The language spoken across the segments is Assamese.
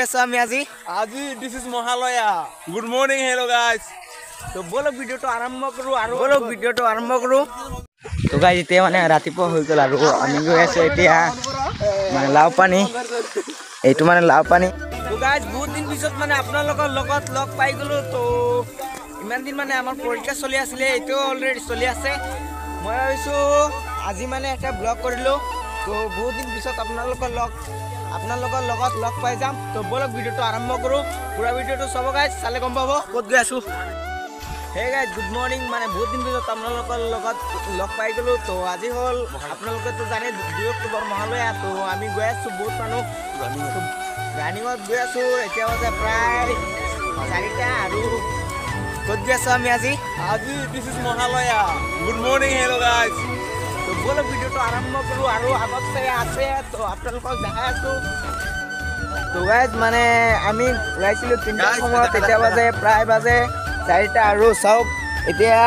আছো আমি আজি this is Mahalaya good morning hello guys তো বলো ভিডিওটো আৰম্ভ কৰো তো গাইজ এতিয়া মানে ৰাতিপুৱা হৈ গ'ল আৰু আমি গৈ আছো এতিয়া মানে লাও পানী এইটো মানে লাও পানী তো গাইজ বহুত দিন পিছত মানে আপোনালোকৰ লগত লগ পাই গলো তো ইমান দিন মানে আমাৰ পৰীক্ষা চলি আছিলে এইটো অলৰেডি চলি আছে মই ভাবিছো আজি মানে এটা ব্লগ কৰিলো তো বহুত দিন পিছত আপোনালোকৰ লগত লগ পাই যাম তো বলক ভিডিওটো আৰম্ভ কৰো পুৰা ভিডিওটো চাব গাইজ চালে গম পাব ক'ত গৈ আছো হে গাইজ গুড মৰ্নিং মানে বহুত দিন পিছত আপোনালোকৰ লগত লগ পাই গলো তো আজি হ'ল আপোনালোকেতো জানে 2 অক্টোবৰ মহালয়া তো আমি গৈ আছো বহুত মানুহ ৰানিঙত গৈ আছো এতিয়া হৈছে প্ৰায় 4টা আৰু ক'ত গৈ আছো আমি আজি this is Mahalaya good morning hello guys তো বলো ভিডিওটো আৰম্ভ কৰো আৰু আগত চাই আছে তো আপোনালোকক দেখাই আছো তো গাইজ মানে আমি ওলাইছিলো 3টা সময়ত এতিয়া প্ৰায় বাজে 4টা আৰু চাওক এতিয়া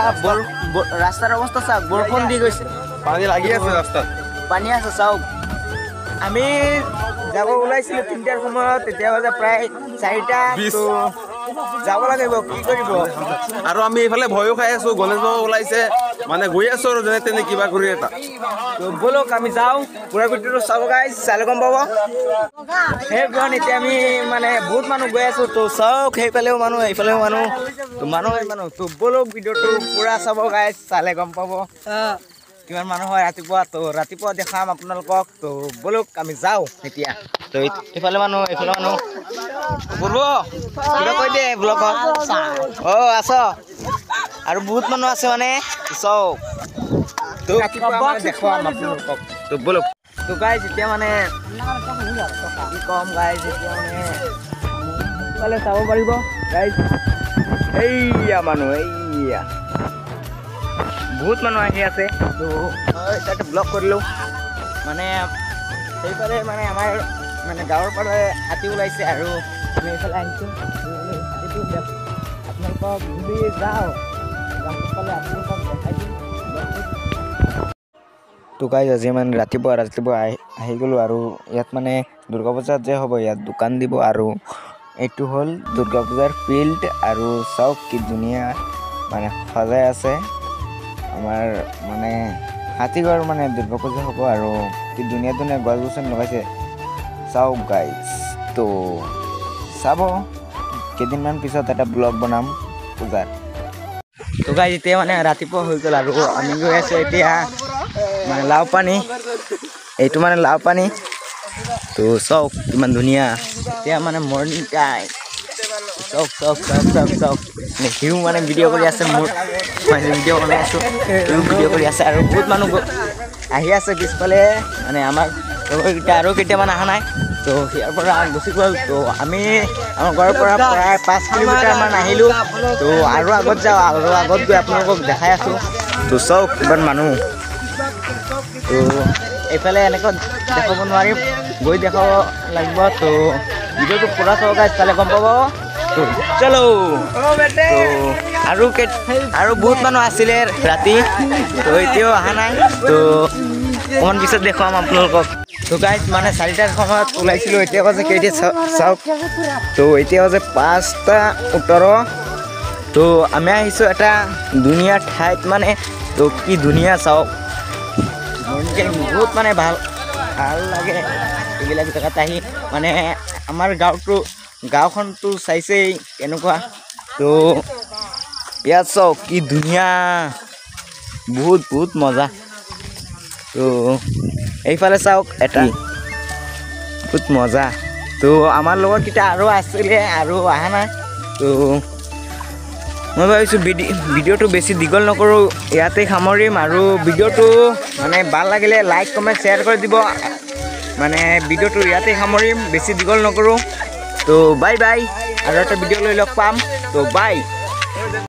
ৰাস্তাৰ অৱস্থা চাওক বৰষুণ দি গৈছে পানি লাগি আছে ৰাস্তাত পানী আছে চাওক আমি যাব ওলাইছিলো 3টাৰ সময়ত এতিয়া প্ৰায় 4টা তো যাব লাগিব কি কৰিব আৰু আমি এইফালে ভয়ও খাই আছো গণেশ বাবা ওলাইছে মানে গৈ আছো আৰু যেনে তেনে কিবা কৰি এটা তো বলক আমি যাওঁ পুৰা ভিডিওটো চাব গাইজ চালে গম পাব সেই কাৰণ এতিয়া আমি মানে বহুত মানুহ গৈ আছো তো চাওক সেইফালেও মানুহ এইফালেও মানুহ তো মানুহ তো বলক ভিডিওটো পুৰা চাব গাইজ চালে গম পাব কিমান মানুহ হয় ৰাতিপুৱা দেখাম আপোনালোকক তো বলক আমি যাওঁ এতিয়া তো এইফালে মানুহ বলব কিবা কৈ দে ব্লগত আছ আৰু বহুত মানুহ আছে মানে চাওক তো দেখুৱাম আপোনালোকক তো বলক তো গাইজ এতিয়া মানে কি কম গাইজ এতিয়া মানে ফালে চাব পাৰিব গাইজ এইয়া মানুহ বহুত মানুহ আহি আছে তো তাতে ব্লগ কৰিলোঁ মানে সেইফালে মানে আমাৰ মানে গাঁৱৰ পৰা হাতী ওলাইছে আৰু আমি এইফালে আহিছোঁ হাতীটো আপোনালোকক যদি যাওঁ পালে আপোনালোকক দেখাই দিম তো গাইজ আজি মানে ৰাতিপুৱা আহি গ'লোঁ আৰু ইয়াত মানে দুৰ্গা পূজাত যে হ'ব ইয়াত দোকান দিব আৰু এইটো হ'ল দুৰ্গা পূজাৰ ফিল্ড আৰু চাওক কি ধুনীয়া মানে সজাই আছে আমাৰ মানে হাতীঘৰ মানে দুৰ্গা পূজা হ'ব আৰু কি ধুনীয়া গছ গছনি লগাইছে চাওক গাইজ তো চাব কেইদিনমান পিছত এটা ব্লগ বনাম পূজাৰ তো গাইজ এতিয়া মানে ৰাতিপুৱা হৈ গ'ল আৰু আমি গৈ আছো এতিয়া মানে লাও পানী এইটো মানে লাও পানী তো চাওক কিমান ধুনীয়া এতিয়া মানে মৰ্ণিং টাইম চাওক সিও মানে ভিডিঅ' কৰি আছে মোৰ মই ভিডিঅ' বনাই আছোঁ ভিডিঅ' কৰি আছে আৰু বহুত মানুহ আহি আছে পিছফালে মানে আমাৰ লগৰকেইটা আৰু কেইটামান অহা নাই তো ইয়াৰ পৰা গুচি গ'ল তো আমি আমাৰ ঘৰৰ পৰা প্ৰায় 5 কিলোমিটাৰমান আহিলোঁ তো আৰু আগত যাওঁ আৰু আগত গৈ আপোনালোকক দেখাই আছোঁ তো চাওক কিমান মানুহ তো এইফালে এনেকৈ দেখাব নোৱাৰিম গৈ দেখাব লাগিব তো ভিডিঅ'টো পুৰা চাব গাইজ চালে গম পাব তো চলো আৰু বহুত মানুহ আছিলে ৰাতি তো এতিয়াও অহা নাই তো অকণমান পিছত দেখুৱাম আপোনালোকক তো গাইজ মানে 4টাৰ সময়ত ওলাইছিলোঁ এতিয়া কেইটা চাওক তো এতিয়া 5:18 তো আমি আহিছোঁ এটা ধুনীয়া ঠাইত মানে তো কি ধুনীয়া চাওক বহুত মানে ভাল লাগে এইবিলাক জেগাত আহি মানে আমাৰ গাঁওখনটো চাইছেই এনেকুৱা তো ইয়াত চাওক কি ধুনীয়া বহুত মজা তো এইফালে চাওক এটা বহুত মজা তো আমাৰ লগৰকেইটা আৰু আছিলে আৰু অহা নাই তো মই ভাবিছোঁ ভিডিঅ'টো বেছি দীঘল নকৰোঁ ইয়াতে সামৰিম আৰু ভিডিঅ'টো মানে ভাল লাগিলে লাইক কমেণ্ট শ্বেয়াৰ কৰি দিব মানে ভিডিঅ'টো ইয়াতে সামৰিম বেছি দীঘল নকৰোঁ তো বাই আৰু এটা ভিডিঅ' লৈ লগ পাম তো বাই